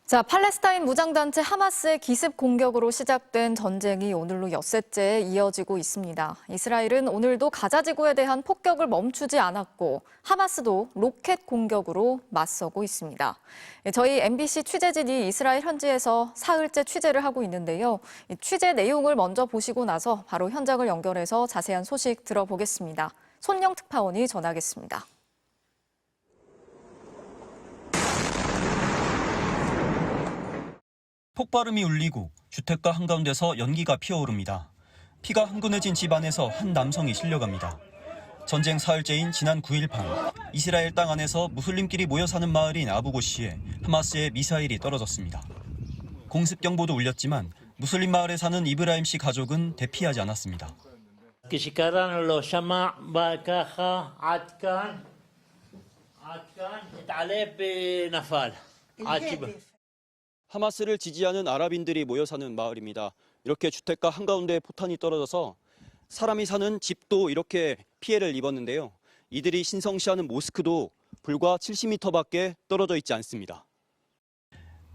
자, 팔레스타인 무장단체 하마스의 기습 공격으로 시작된 전쟁이 오늘로 엿새째에 이어지고 있습니다. 이스라엘은 오늘도 가자 지구에 대한 폭격을 멈추지 않았고 하마스도 로켓 공격으로 맞서고 있습니다. 저희 MBC 취재진이 이스라엘 현지에서 사흘째 취재를 하고 있는데요. 취재 내용을 먼저 보시고 나서 바로 현장을 연결해서 자세한 소식 들어보겠습니다. 손영 특파원이 전하겠습니다. 폭발음이 울리고 주택가 한가운데서 연기가 피어오릅니다. 피가 흥건해진 집 안에서 한 남성이 실려갑니다. 전쟁 사흘째인 지난 9일 밤, 이스라엘 땅 안에서 무슬림끼리 모여 사는 마을인 아부고시에 하마스의 미사일이 떨어졌습니다. 공습 경보도 울렸지만 무슬림 마을에 사는 이브라임 씨 가족은 대피하지 않았습니다. כשקראנו לו שמע בא ככה עד כאן התעלף ונפל עד שבא. 하마스를 지지하는 아랍인들이 모여 사는 마을입니다. 이렇게 주택가 한가운데 포탄이 떨어져서 사람이 사는 집도 이렇게 피해를 입었는데요. 이들이 신성시하는 모스크도 불과 70m밖에 떨어져 있지 않습니다.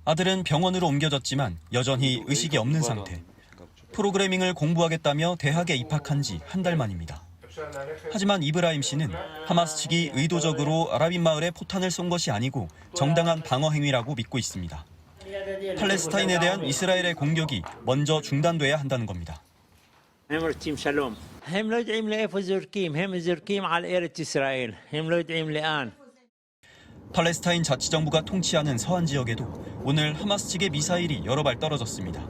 아들은 병원으로 옮겨졌지만 여전히 의식이 없는 상태. 프로그래밍을 공부하겠다며 대학에 입학한 지 한 달 만입니다. 하지만 이브라임 씨는 하마스 측이 의도적으로 아랍인 마을에 포탄을 쏜 것이 아니고 정당한 방어 행위라고 믿고 있습니다. 팔레스타인에 대한 이스라엘의 공격이 먼저 중단돼야 한다는 겁니다. הם רוצים שלום. הם לא יודעים לאיפה זורקים, הם זורקים על ארץ ישראל. הם לא יודעים לאן. 팔레스타인 자치정부가 통치하는 서한 지역에도 오늘 하마스 측의 미사일이 여러 발 떨어졌습니다.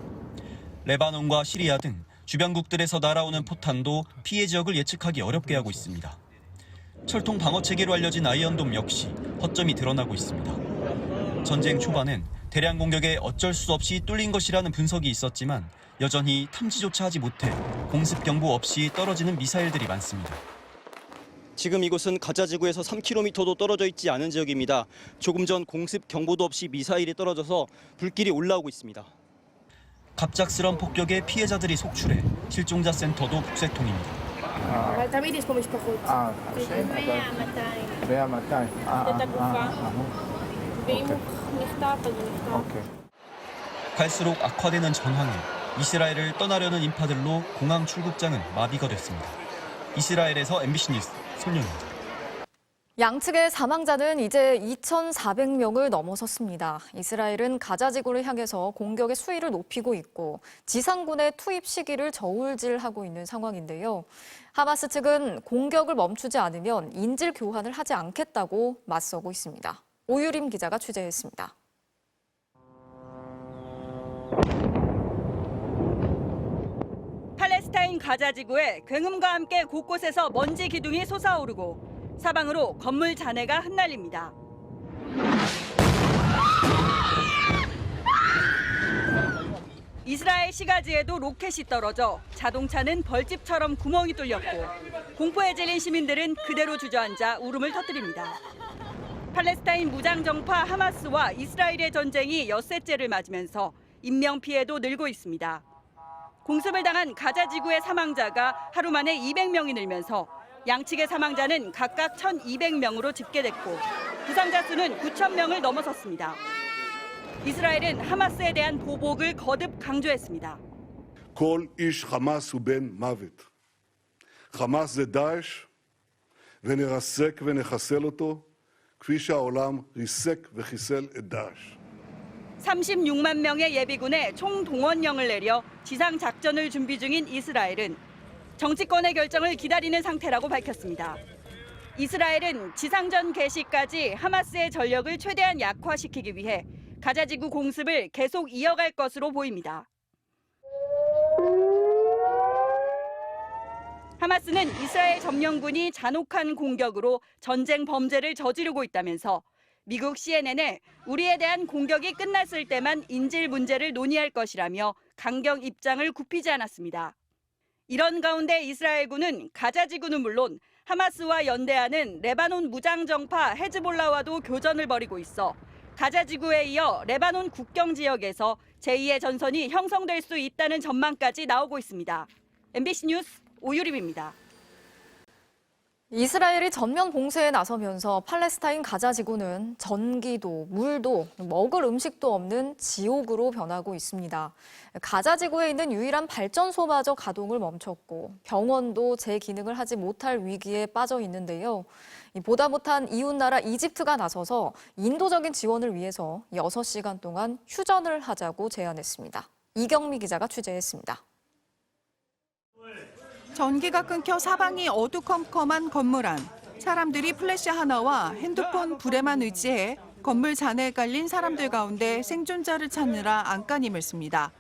레바논과 시리아 등 주변국들에서 날아오는 포탄도 피해 지역을 예측하기 어렵게 하고 있습니다. 철통 방어 체계로 알려진 아이언돔 역시 허점이 드러나고 있습니다. 전쟁 초반엔 대량 공격에 어쩔 수 없이 뚫린 것이라는 분석이 있었지만 여전히 탐지조차 하지 못해 공습 경보 없이 떨어지는 미사일들이 많습니다. 지금 이곳은 가자 지구에서 3km도 떨어져 있지 않은 지역입니다. 조금 전 공습 경보도 없이 미사일이 떨어져서 불길이 올라오고 있습니다. 갑작스런 폭격에 피해자들이 속출해 실종자 센터도 북새통입니다. אבל תמיד יש פה משפחות. קשה? 100, 200. את הגופה. ואם הוא נחטף, אז הוא נחטף. אוקיי. 갈수록 악화되는 전황에 이스라엘을 떠나려는 인파들로 공항 출국장은 마비가 됐습니다. 이스라엘에서 MBC 뉴스 손영입니다. 양측의 사망자는 이제 2,400명을 넘어섰습니다. 이스라엘은 가자 지구를 향해서 공격의 수위를 높이고 있고 지상군의 투입 시기를 저울질하고 있는 상황인데요. 하마스 측은 공격을 멈추지 않으면 인질 교환을 하지 않겠다고 맞서고 있습니다. 오유림 기자가 취재했습니다. 팔레스타인 가자 지구에 굉음과 함께 곳곳에서 먼지 기둥이 솟아오르고 사방으로 건물 잔해가 흩날립니다. 이스라엘 시가지에도 로켓이 떨어져 자동차는 벌집처럼 구멍이 뚫렸고 공포에 질린 시민들은 그대로 주저앉아 울음을 터뜨립니다. 팔레스타인 무장정파 하마스와 이스라엘의 전쟁이 엿새째를 맞으면서 인명피해도 늘고 있습니다. 공습을 당한 가자 지구의 사망자가 하루 만에 200명이 늘면서 양측의 사망자는 각각 1,200명으로 집계됐고 부상자 수는 9,000명을 넘어섰습니다. 이스라엘은 하마스에 대한 보복을 거듭 강조했습니다. כל איש חמאס הוא בן מוות. חמאס זה דאעש ונרסק ונחסל אותו כפי שהעולם ריסק וחיסל את דאעש. 36만 명의 예비군에 총동원령을 내려 지상 작전을 준비 중인 이스라엘은 정치권의 결정을 기다리는 상태라고 밝혔습니다. 이스라엘은 지상전 개시까지 하마스의 전력을 최대한 약화시키기 위해 가자 지구 공습을 계속 이어갈 것으로 보입니다. 하마스는 이스라엘 점령군이 잔혹한 공격으로 전쟁 범죄를 저지르고 있다면서 미국 CNN에 우리에 대한 공격이 끝났을 때만 인질 문제를 논의할 것이라며 강경 입장을 굽히지 않았습니다. 이런 가운데 이스라엘군은 가자 지구는 물론 하마스와 연대하는 레바논 무장정파 헤즈볼라와도 교전을 벌이고 있어 가자 지구에 이어 레바논 국경 지역에서 제2의 전선이 형성될 수 있다는 전망까지 나오고 있습니다. MBC 뉴스 오유림입니다. 이스라엘이 전면 봉쇄에 나서면서 팔레스타인 가자 지구는 전기도, 물도, 먹을 음식도 없는 지옥으로 변하고 있습니다. 가자 지구에 있는 유일한 발전소마저 가동을 멈췄고 병원도 제 기능을 하지 못할 위기에 빠져 있는데요. 보다 못한 이웃나라 이집트가 나서서 인도적인 지원을 위해서 6시간 동안 휴전을 하자고 제안했습니다. 이경미 기자가 취재했습니다. 전기가 끊겨 사방이 어두컴컴한 건물 안. 사람들이 플래시 하나와 핸드폰 불에만 의지해 건물 잔해에 깔린 사람들 가운데 생존자를 찾느라 안간힘을 씁니다.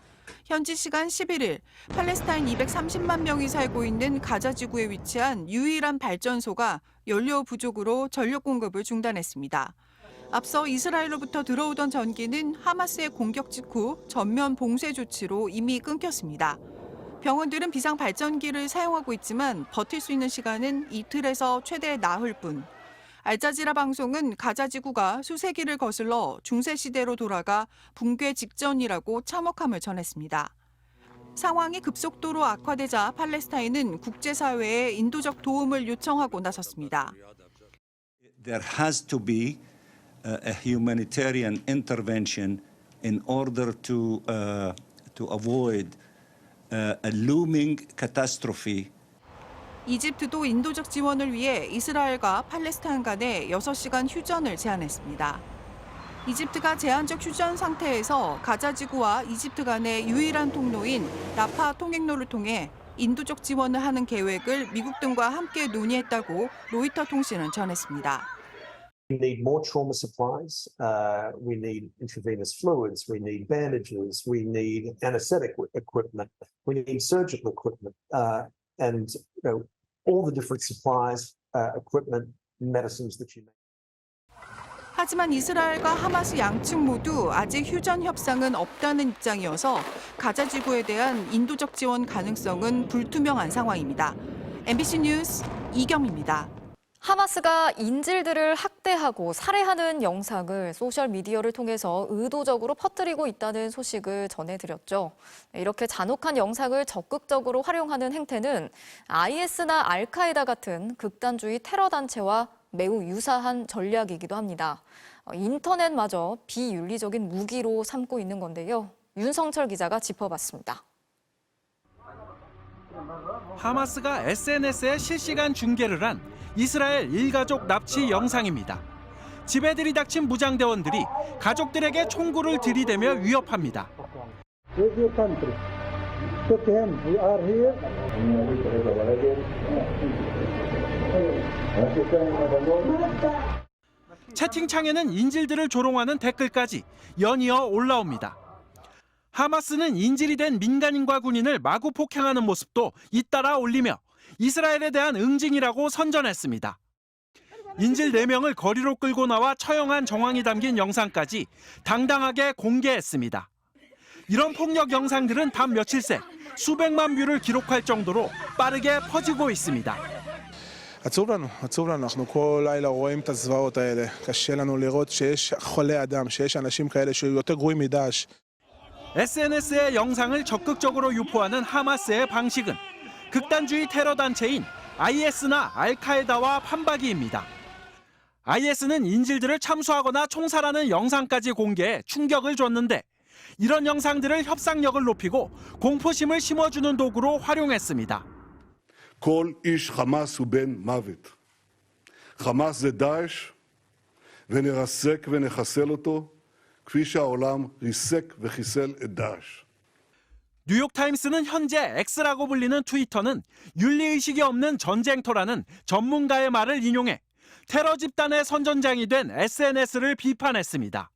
현지 시간 11일, 팔레스타인 230만 명이 살고 있는 가자 지구에 위치한 유일한 발전소가 연료 부족으로 전력 공급을 중단했습니다. 앞서 이스라엘로부터 들어오던 전기는 하마스의 공격 직후 전면 봉쇄 조치로 이미 끊겼습니다. 병원들은 비상 발전기를 사용하고 있지만 버틸 수 있는 시간은 이틀에서 최대 나흘 뿐. 알자지라 방송은 가자 지구가 수세기를 거슬러 중세 시대로 돌아가 붕괴 직전이라고 참혹함을 전했습니다. 상황이 급속도로 악화되자 팔레스타인은 국제사회에 인도적 도움을 요청하고 나섰습니다. There has to be a humanitarian intervention in order to avoid a looming catastrophe. 이집트도 인도적 지원을 위해 이스라엘과 팔레스타인 간에 6시간 휴전을 제안했습니다. 이집트가 제한적 휴전 상태에서 가자 지구와 이집트 간의 유일한 통로인 라파 통행로를 통해 인도적 지원을 하는 계획을 미국 등과 함께 논의했다고 로이터 통신은 전했습니다. We need more trauma supplies. We need intravenous fluids. We need bandages. We need anesthetic equipment. We need surgical equipment, and all the different supplies, equipment, medicines that you need. 하지만 이스라엘과 하마스 양측 모두 아직 휴전 협상은 없다는 입장이어서 가자 지구에 대한 인도적 지원 가능성은 불투명한 상황입니다. MBC 뉴스 이경미입니다. 하마스가 인질들을 학대하고 살해하는 영상을 소셜미디어를 통해서 의도적으로 퍼뜨리고 있다는 소식을 전해드렸죠. 이렇게 잔혹한 영상을 적극적으로 활용하는 행태는 IS나 알카에다 같은 극단주의 테러 단체와 매우 유사한 전략이기도 합니다. 인터넷마저 비윤리적인 무기로 삼고 있는 건데요. 윤성철 기자가 짚어봤습니다. 하마스가 SNS에 실시간 중계를 한 이스라엘 일가족 납치 영상입니다. 집에 들이닥친 무장대원들이 가족들에게 총구를 들이대며 위협합니다. 채팅창에는 인질들을 조롱하는 댓글까지 연이어 올라옵니다. 하마스는 인질이 된 민간인과 군인을 마구 폭행하는 모습도 잇따라 올리며 이스라엘에 대한 응징이라고 선전했습니다. 인질 4명을 거리로 끌고 나와 처형한 정황이 담긴 영상까지 당당하게 공개했습니다. 이런 폭력 영상들은 단 며칠 새 수백만 뷰를 기록할 정도로 빠르게 퍼지고 있습니다. עצוב לנו. אנחנו כל לילה רואים את הזוועות האלה. קשה לנו לראות שיש חולי אדם, שיש אנשים כאלה שיותר גרועים מדאעש. SNS에 영상을 적극적으로 유포하는 하마스의 방식은 극단주의 테러 단체인 IS나 알카에다와 판박이입니다. IS는 인질들을 참수하거나 총살하는 영상까지 공개해 충격을 줬는데 이런 영상들을 협상력을 높이고 공포심을 심어주는 도구로 활용했습니다. כל איש חמאס הוא בן מוות. חמאס זה דאעש, ונרסק ונחסל אותו, כפי שהעולם ריסק וחיסל את דאעש. 뉴욕타임스는 현재 X라고 불리는 트위터는 윤리의식이 없는 전쟁터라는 전문가의 말을 인용해 테러 집단의 선전장이 된 SNS를 비판했습니다.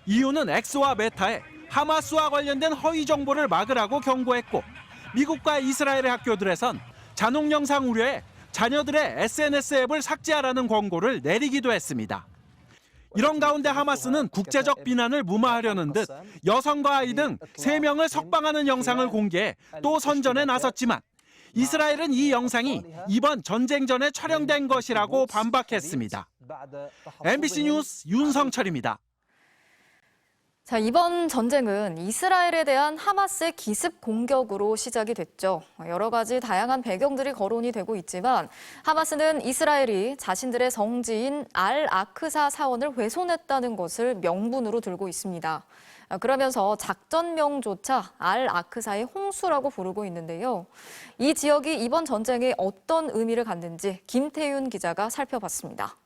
이유는 X와 메타에 하마스와 관련된 허위 정보를 막으라고 경고했고 미국과 이스라엘의 학교들에선 잔혹 영상 우려에 자녀들의 SNS 앱을 삭제하라는 권고를 내리기도 했습니다. 이런 가운데 하마스는 국제적 비난을 무마하려는 듯 여성과 아이 등 3명을 석방하는 영상을 공개해 또 선전에 나섰지만 이스라엘은 이 영상이 이번 전쟁 전에 촬영된 것이라고 반박했습니다. MBC 뉴스 윤성철입니다. 자, 이번 전쟁은 이스라엘에 대한 하마스의 기습 공격으로 시작이 됐죠. 여러 가지 다양한 배경들이 거론이 되고 있지만 하마스는 이스라엘이 자신들의 성지인 알-아크사 사원을 훼손했다는 것을 명분으로 들고 있습니다. 그러면서 작전명조차 알-아크사의 홍수라고 부르고 있는데요. 이 지역이 이번 전쟁에 어떤 의미를 갖는지 김태윤 기자가 살펴봤습니다.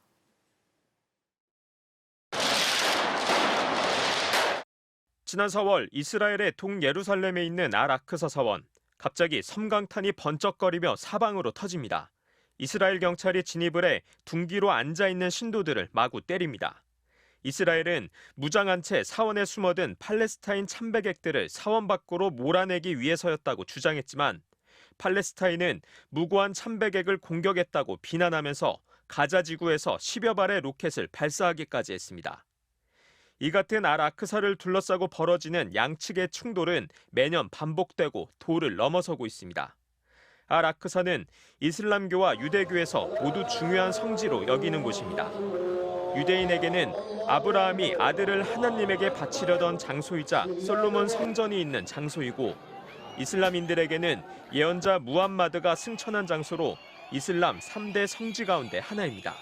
지난 4월 이스라엘의 동예루살렘에 있는 알-아크사 사원. 갑자기 섬광탄이 번쩍거리며 사방으로 터집니다. 이스라엘 경찰이 진입을 해 둥기로 앉아있는 신도들을 마구 때립니다. 이스라엘은 무장한 채 사원에 숨어든 팔레스타인 참배객들을 사원 밖으로 몰아내기 위해서였다고 주장했지만 팔레스타인은 무고한 참배객을 공격했다고 비난하면서 가자 지구에서 10여 발의 로켓을 발사하기까지 했습니다. 이 같은 알-아크사를 둘러싸고 벌어지는 양측의 충돌은 매년 반복되고 도를 넘어서고 있습니다. 알-아크사는 이슬람교와 유대교에서 모두 중요한 성지로 여기는 곳입니다. 유대인에게는 아브라함이 아들을 하나님에게 바치려던 장소이자 솔로몬 성전이 있는 장소이고 이슬람인들에게는 예언자 무함마드가 승천한 장소로 이슬람 3대 성지 가운데 하나입니다.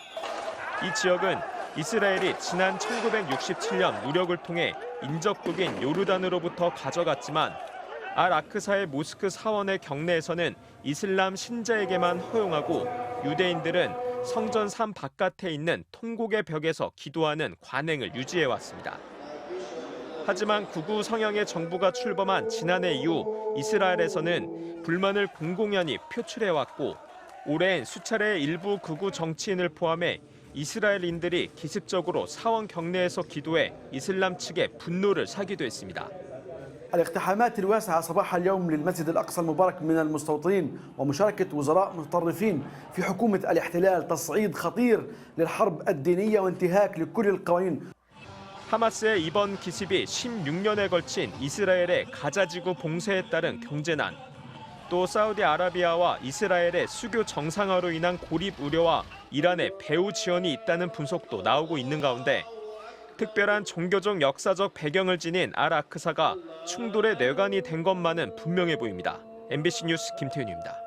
이 지역은 이스라엘이 지난 1967년 무력을 통해 인접국인 요르단으로부터 가져갔지만 알-아크사의 모스크 사원의 경내에서는 이슬람 신자에게만 허용하고 유대인들은 성전 산 바깥에 있는 통곡의 벽에서 기도하는 관행을 유지해왔습니다. 하지만 극우 성향의 정부가 출범한 지난해 이후 이스라엘에서는 불만을 공공연히 표출해왔고 올해엔 수차례 일부 극우 정치인을 포함해 이스라엘인들이 기습적으로 사원 경내에서 기도해 이슬람 측의 분노를 사기도 했습니다. الاقتحامات الواسعة صباح اليوم للمسجد الأقصى المبارك من المستوطنين ومشاركة وزراء متطرفين في حكومة الاحتلال تصعيد خطير للحرب الدينية وانتهاك لكل القوانين. 하마스의 이번 기습이 16년에 걸친 이스라엘의 가자지구 봉쇄에 따른 경제난, 또 사우디아라비아와 이스라엘의 수교 정상화로 인한 고립 우려와 이란의 배후 지원이 있다는 분석도 나오고 있는 가운데 특별한 종교적 역사적 배경을 지닌 알-아크사가 충돌의 뇌관이 된 것만은 분명해 보입니다. MBC 뉴스 김태윤입니다.